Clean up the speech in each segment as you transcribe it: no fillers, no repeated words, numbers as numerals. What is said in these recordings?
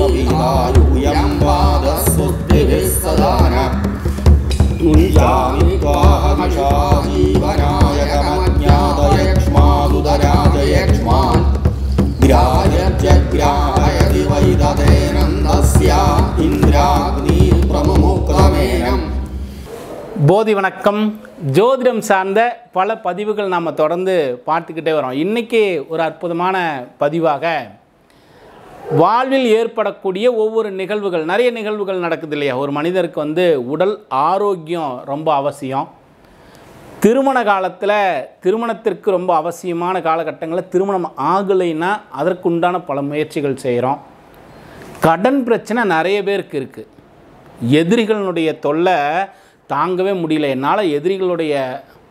वीरायूयं वादस्सुद्धिभिः सदान तुञ्जामि त्वाहमिषा जीवनाय कमज्ञातयक्ष्मादुदराजयक्ष्मान् ग्राह्यजग्राहयति वैदतेनन्दस्य इन्द्राग्निप्रमुमुक्रमेणम्. போதி வணக்கம். ஜோதிடம் சார்ந்த பல பதிவுகள் நாம் தொடர்ந்து பார்த்துக்கிட்டே வரோம். இன்றைக்கி ஒரு அற்புதமான பதிவாக வாழ்வில் ஏற்படக்கூடிய ஒவ்வொரு நிகழ்வுகள், நிறைய நிகழ்வுகள் நடக்குது இல்லையா. ஒரு மனிதருக்கு உடல் ஆரோக்கியம் ரொம்ப அவசியம். திருமண காலத்தில் திருமணத்திற்கு ரொம்ப அவசியமான காலகட்டங்களில் திருமணம் ஆகலைன்னா அதற்குண்டான பல முயற்சிகள் செய்கிறோம். கடன் பிரச்சனை நிறைய பேருக்கு இருக்குது. எதிரிகளுடைய தொல்லை தாங்கவே முடியல, என்னால் எதிரிகளுடைய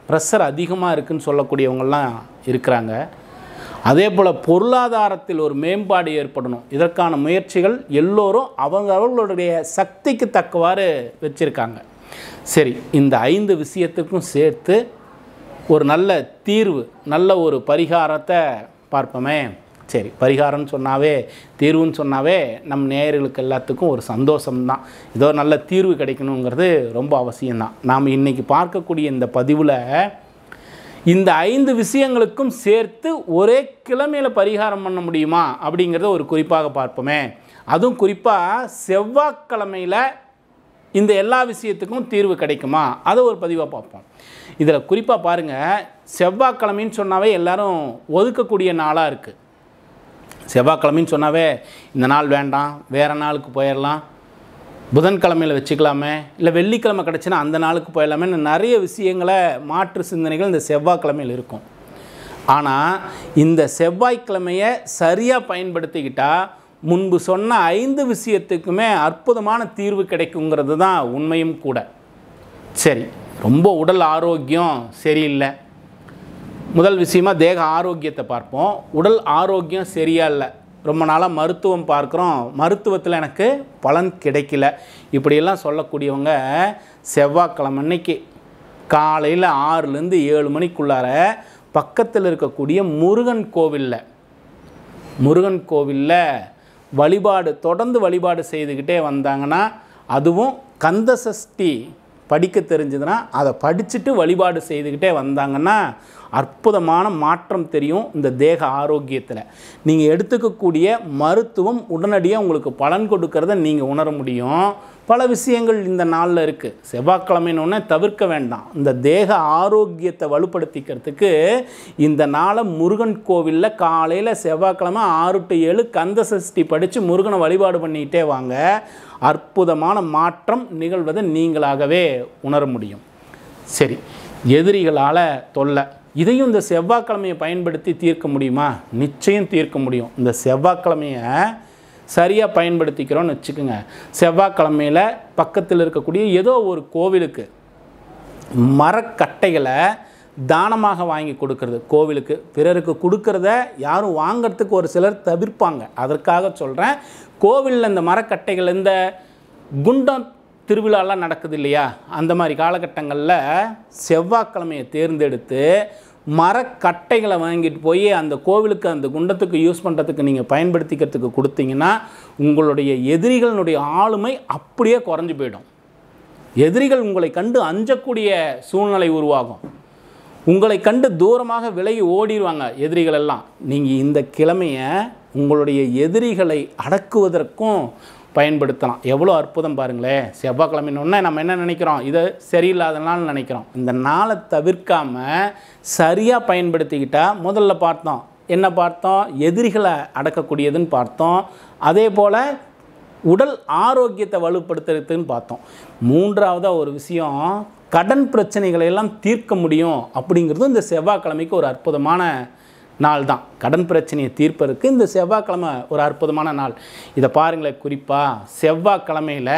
ப்ரெஷர் அதிகமாக இருக்குதுன்னு சொல்லக்கூடியவங்கள்லாம் இருக்கிறாங்க. அதே போல் பொருளாதாரத்தில் ஒரு மேம்பாடு ஏற்படணும், இதற்கான முயற்சிகள் எல்லோரும் அவர்களுடைய சக்திக்கு தக்கவாறு வச்சுருக்காங்க. சரி, இந்த 5 விஷயத்துக்கும் சேர்த்து ஒரு நல்ல தீர்வு, நல்ல ஒரு பரிகாரத்தை பார்ப்போமே. சரி, பரிகாரம்னு சொன்னாவே, தீர்வுன்னு சொன்னாவே நம் நேயர்களுக்கு எல்லாத்துக்கும் ஒரு சந்தோஷம்தான். ஏதோ நல்ல தீர்வு கிடைக்கணுங்கிறது ரொம்ப அவசியம்தான். நாம் இன்றைக்கி பார்க்கக்கூடிய இந்த பதிவில் இந்த 5 விஷயங்களுக்கும் சேர்த்து ஒரே கிழமையில் பரிகாரம் பண்ண முடியுமா அப்படிங்கிறத ஒரு குறிப்பாக பார்ப்போமே. அதுவும் குறிப்பாக செவ்வாய்க்கிழமையில் இந்த எல்லா விஷயத்துக்கும் தீர்வு கிடைக்குமா, அதை ஒரு பதிவாக பார்ப்போம். இதில் குறிப்பாக பாருங்கள், செவ்வாய்க்கிழமைன்னு சொன்னாவே எல்லோரும் ஒதுக்கக்கூடிய நாளாக இருக்குது. செவ்வாய்க்கிழமைன்னு சொன்னாவே இந்த நாள் வேண்டாம், வேறு நாளுக்கு போயிடலாம், புதன்கிழமையில் வச்சுக்கலாமே, இல்லை வெள்ளிக்கிழமை கிடச்சின்னா அந்த நாளுக்கு போயிடலாமேன்னு நிறைய விஷயங்களை, மாற்று சிந்தனைகள் இந்த செவ்வாய்க்கிழமையில் இருக்கும். ஆனால் இந்த செவ்வாய்க்கிழமையை சரியாக பயன்படுத்திக்கிட்டால் முன்பு சொன்ன 5 விஷயத்துக்குமே அற்புதமான தீர்வு கிடைக்குங்கிறது தான் உண்மையும் கூட. சரி, ரொம்ப உடல் ஆரோக்கியம் சரியில்லை. முதல் விஷயமாக தேக ஆரோக்கியத்தை பார்ப்போம். உடல் ஆரோக்கியம் சரியா இல்லை, ரொம்ப நாளாக மருத்துவம் பார்க்குறோம், மருத்துவத்தில் எனக்கு பலன் கிடைக்கல, இப்படியெல்லாம் சொல்லக்கூடியவங்க செவ்வாய்க்கிழமை அன்னைக்கு காலையில் 6லேருந்து 7 மணிக்குள்ளார பக்கத்தில் இருக்கக்கூடிய முருகன் கோவிலில் வழிபாடு, தொடர்ந்து வழிபாடு செய்துக்கிட்டே வந்தாங்கன்னா, அதுவும் கந்த சஷ்டி படிக்க தெரிஞ்சதுன்னா அதை படிச்சுட்டு வழிபாடு செய்துக்கிட்டே வந்தாங்கன்னா அற்புதமான மாற்றம் தெரியும். இந்த தேக ஆரோக்கியத்தில் நீங்கள் எடுத்துக்கக்கூடிய மருத்துவம் உடனடியாக உங்களுக்கு பலன் கொடுக்கறத நீங்கள் உணர முடியும். பல விஷயங்கள் இந்த நாளில் இருக்குது. செவ்வாய்க்கிழமைன்னு தவிர்க்க வேண்டாம். இந்த தேக ஆரோக்கியத்தை வலுப்படுத்திக்கிறதுக்கு இந்த நாளை முருகன் கோவிலில் காலையில் செவ்வாய்க்கிழமை 6 to 7 கந்த சஷ்டி படித்து முருகனை வழிபாடு பண்ணிக்கிட்டே வாங்க. அற்புதமான மாற்றம் நிகழ்வதை நீங்களாகவே உணர முடியும். சரி, எதிரிகளால் தொல்லை, இதையும் இந்த செவ்வாய்க்கிழமையை பயன்படுத்தி தீர்க்க முடியுமா? நிச்சயம் தீர்க்க முடியும். இந்த செவ்வாய்க்கிழமையை சரியாக பயன்படுத்திக்கிறோன்னு வச்சுக்கோங்க. செவ்வாய்க்கிழமையில் பக்கத்தில் இருக்கக்கூடிய ஏதோ ஒரு கோவிலுக்கு மரக்கட்டைகளை தானமாக வாங்கி கொடுக்கறது, கோவிலுக்கு பிறருக்கு கொடுக்கறத யாரும் வாங்கிறதுக்கு ஒரு சிலர் தவிர்ப்பாங்க. அதற்காக சொல்கிறேன், கோவிலில் இந்த மரக்கட்டைகள், இந்த குண்டம் திருவிழாலாம் நடக்குது இல்லையா, அந்த மாதிரி காலகட்டங்களில் செவ்வாய்க்கிழமையை தேர்ந்தெடுத்து மரக்கட்டைகளை வாங்கிட்டு போய் அந்த கோவிலுக்கு, அந்த குண்டத்துக்கு யூஸ் பண்ணுறதுக்கு நீங்கள் பயன்படுத்திக்கிறதுக்கு கொடுத்தீங்கன்னா உங்களுடைய எதிரிகளினுடைய ஆளுமை அப்படியே குறைஞ்சி போயிடும். எதிரிகள் உங்களை கண்டு அஞ்சக்கூடிய சூழ்நிலை உருவாகும். உங்களை கண்டு தூரமாக விலகி ஓடிடுவாங்க எதிரிகள் எல்லாம். நீங்கள் இந்த கிழமையை உங்களுடைய எதிரிகளை அடக்குவதற்கும் பயன்படுத்தலாம். எவ்வளோ அற்புதம் பாருங்களேன். செவ்வாய்க்கிழமைன்னு நம்ம என்ன நினைக்கிறோம், இதை சரியில்லாதனால நினைக்கிறோம். இந்த நாளை தவிர்க்காமல் சரியாக பயன்படுத்திக்கிட்டால், முதல்ல பார்த்தோம் என்ன பார்த்தோம், எதிரிகளை அடக்கக்கூடியதுன்னு பார்த்தோம். அதே போல் உடல் ஆரோக்கியத்தை வலுப்படுத்துறதுன்னு பார்த்தோம். 3வதாக ஒரு விஷயம், கடன் பிரச்சனைகளை எல்லாம் தீர்க்க முடியும் அப்படிங்கிறது இந்த செவ்வாய்க்கிழமைக்கு ஒரு அற்புதமான நாள் தான். கடன் பிரச்சனையை தீர்ப்பதற்கு இந்த செவ்வாய்க்கிழமை ஒரு அற்புதமான நாள். இதை பாருங்களேன், குறிப்பாக செவ்வாய்க்கிழமையில்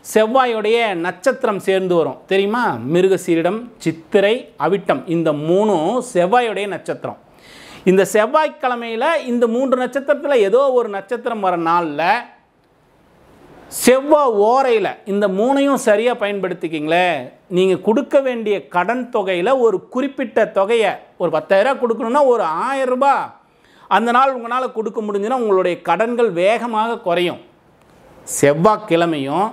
செவ்வாயுடைய நட்சத்திரம் சேர்ந்து வரும் தெரியுமா? மிருகசீரிடம், சித்திரை, அவிட்டம், இந்த 3ம் செவ்வாயுடைய நட்சத்திரம். இந்த செவ்வாய்க்கிழமையில் இந்த 3 நட்சத்திரத்தில் ஏதோ ஒரு நட்சத்திரம் வர நாளில் செவ்வாய் ஓரையில் இந்த 3ஐயும் சரியாக பயன்படுத்திக்கிங்களே, நீங்கள் கொடுக்க வேண்டிய கடன் தொகையில் ஒரு குறிப்பிட்ட தொகையை, ஒரு 10,000 கொடுக்கணுன்னா ஒரு 1000 ரூபாய் அந்த நாள் உங்களால் கொடுக்க முடிஞ்சுன்னா உங்களுடைய கடன்கள் வேகமாக குறையும். செவ்வாய்க்கிழமையும்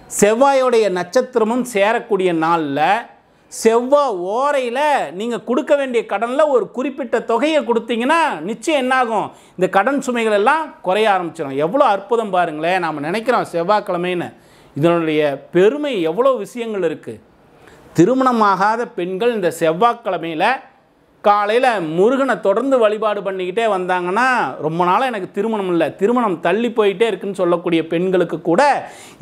செவ்வாயோடைய நட்சத்திரமும் சேரக்கூடிய நாளில் செவ்வாய் ஓரையில் நீங்கள் கொடுக்க வேண்டிய கடனில் ஒரு குறிப்பிட்ட தொகையை கொடுத்தீங்கன்னா நிச்சயம் என்னாகும், இந்த கடன் சுமைகள் எல்லாம் குறைய ஆரம்பிச்சிடும். எவ்வளோ அற்புதம் பாருங்களேன். நாம் நினைக்கிறோம் செவ்வாய்க்கிழமைன்னு, இதனுடைய பெருமை எவ்வளோ விஷயங்கள் இருக்குது. திருமணமாகாத பெண்கள் இந்த செவ்வாய்க்கிழமையில் காலையில் முருகனை தொடர்ந்து வழிபாடு பண்ணிக்கிட்டே வந்தாங்கன்னா, ரொம்ப நாளாக எனக்கு திருமணம் இல்லை, திருமணம் தள்ளி போயிட்டே இருக்குன்னு சொல்லக்கூடிய பெண்களுக்கு கூட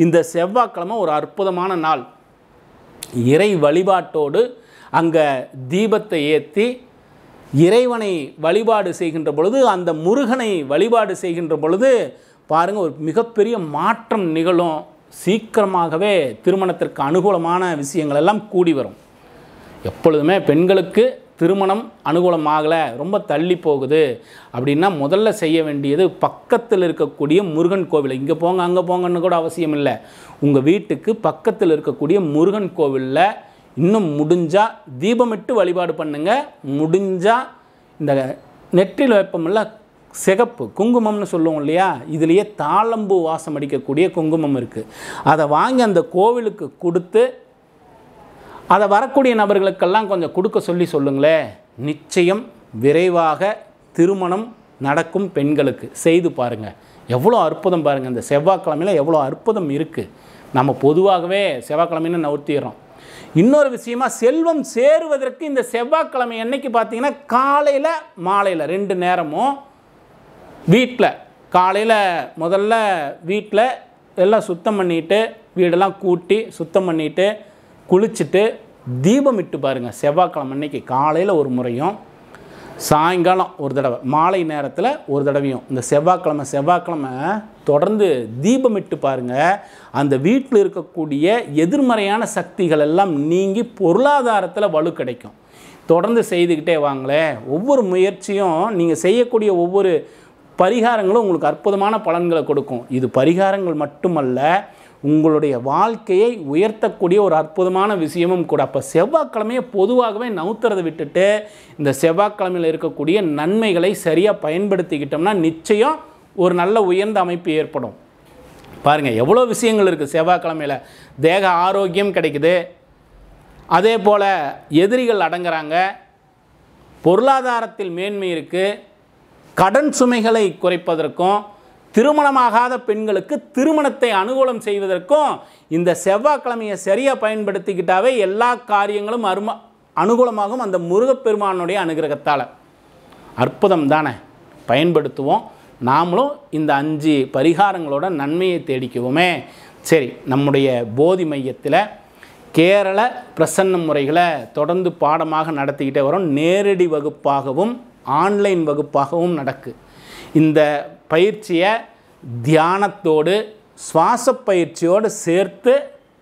இந்த செவ்வாய்க்கிழமை ஒரு அற்புதமான நாள். இறை வழிபாட்டோடு அங்கே தீபத்தை ஏற்றி இறைவனை வழிபாடு செய்கின்ற பொழுது, அந்த முருகனை வழிபாடு செய்கின்ற பொழுது பாருங்கள், ஒரு மிகப்பெரிய மாற்றம் நிகழும். சீக்கிரமாகவே திருமணத்திற்கு அனுகூலமான விஷயங்கள் எல்லாம் கூடி வரும். எப்பொழுதுமே பெண்களுக்கு திருமணம் அனுகூலமாகலை, ரொம்ப தள்ளி போகுது அப்படின்னா முதல்ல செய்ய வேண்டியது பக்கத்தில் இருக்கக்கூடிய முருகன் கோவில். இங்கே போங்க அங்கே போங்கன்னு கூட அவசியம் இல்லை. உங்கள் வீட்டுக்கு பக்கத்தில் இருக்கக்கூடிய முருகன் கோவிலில் இன்னும் முடிஞ்சால் தீபமிட்டு வழிபாடு பண்ணுங்கள். முடிஞ்சால் இந்த நெற்றியில் வைப்பமில்ல சிகப்பு குங்குமம்னு சொல்லுவோம் இல்லையா, இதுலேயே தாளம்பூ வாசம் அடிக்கக்கூடிய குங்குமம் இருக்குது. அதை வாங்கி அந்த கோவிலுக்கு கொடுத்து அதை வரக்கூடிய நபர்களுக்கெல்லாம் கொஞ்சம் கொடுக்க சொல்லி சொல்லுங்களேன். நிச்சயம் விரைவாக திருமணம் நடக்கும். பெண்களுக்கு செய்து பாருங்கள், எவ்வளோ அற்புதம் பாருங்கள். இந்த செவ்வாய்க்கிழமையில் எவ்வளோ அற்புதம் இருக்குது. நம்ம பொதுவாகவே செவ்வாய்க்கிழமைன்னு நவுத்திடுறோம். இன்னொரு விஷயமா, செல்வம் சேருவதற்கு இந்த செவ்வாய்க்கிழமை அன்னைக்கு பார்த்தீங்கன்னா காலையில் மாலையில் 2 நேரமும் வீட்டில் காலையில் முதல்ல வீட்டில் எல்லாம் சுத்தம் பண்ணிவிட்டு வீடெல்லாம் கூட்டி சுத்தம் பண்ணிவிட்டு குளிச்சுட்டு தீபமிட்டு பாருங்கள். செவ்வாய்க்கிழமை அன்னைக்கு காலையில் ஒரு முறையும் சாயங்காலம் ஒரு தடவை மாலை நேரத்தில் ஒரு தடவையும் இந்த செவ்வாய்க்கிழமை தொடர்ந்து தீபமிட்டு பாருங்கள். அந்த வீட்டில் இருக்கக்கூடிய எதிர்மறையான சக்திகள் எல்லாம் நீங்கி பொருளாதாரத்தில் வலு கிடைக்கும். தொடர்ந்து செய்துக்கிட்டே வாங்களேன். ஒவ்வொரு முயற்சியும் நீங்கள் செய்யக்கூடிய ஒவ்வொரு பரிகாரங்களும் உங்களுக்கு அற்புதமான பலன்களை கொடுக்கும். இது பரிகாரங்கள் மட்டுமல்ல, உங்களுடைய வாழ்க்கையை உயர்த்தக்கூடிய ஒரு அற்புதமான விஷயமும் கூட. அப்போ செவ்வாய்க்கிழமையை பொதுவாகவே நவுத்துறதை விட்டுட்டு இந்த செவ்வாய்க்கிழமையில் இருக்கக்கூடிய நன்மைகளை சரியாக பயன்படுத்திக்கிட்டோம்னா நிச்சயம் ஒரு நல்ல உயர்ந்த அமைப்பு ஏற்படும். பாருங்கள், எவ்வளோ விஷயங்கள் இருக்குது செவ்வாய்க்கிழமையில். தேக ஆரோக்கியம் கிடைக்குது, அதே போல் எதிரிகள் அடங்குறாங்க, பொருளாதாரத்தில் மேன்மை இருக்குது, கடன் சுமைகளை குறைப்பதற்கும் திருமணமாகாத பெண்களுக்கு திருமணத்தை அனுகூலம் செய்வதற்கும் இந்த செவ்வாய்க்கிழமையை சரியாக பயன்படுத்திக்கிட்டாவே எல்லா காரியங்களும் அனுகூலமாகும். அந்த முருகப்பெருமானுடைய அனுகிரகத்தால் அற்புதம் தானே. பயன்படுத்துவோம். நாமளும் இந்த 5 பரிகாரங்களோட நன்மையை தேடிக்குவோமே. சரி, நம்முடைய போதி மையத்தில் கேரள பிரசன்ன முறைகளை தொடர்ந்து பாடமாக நடத்திக்கிட்டே வரோம். நேரடி வகுப்பாகவும் ஆன்லைன் வகுப்பாகவும் நடக்கு. இந்த பயிற்சியை தியானத்தோடு சுவாச பயிற்சியோடு சேர்த்து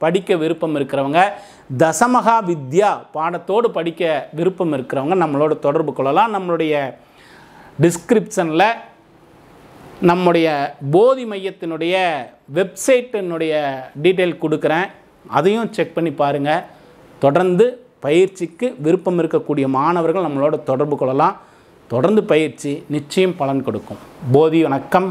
படிக்க விருப்பம் இருக்கிறவங்க, தசமகா வித்யா பாடத்தோடு படிக்க விருப்பம் இருக்கிறவங்க நம்மளோட தொடர்பு கொள்ளலாம். நம்மளுடைய டிஸ்கிரிப்ஷனில் நம்முடைய போதி மையத்தினுடைய வெப்சைட்டினுடைய டீட்டெயில் கொடுக்குறேன், அதையும் செக் பண்ணி பாருங்கள். தொடர்ந்து பயிற்சிக்கு விருப்பம் இருக்கக்கூடிய மாணவர்கள் நம்மளோட தொடர்பு கொள்ளலாம். தொடர்ந்து பயிற்சி நிச்சயம் பலன் கொடுக்கும். போதி வணக்கம்.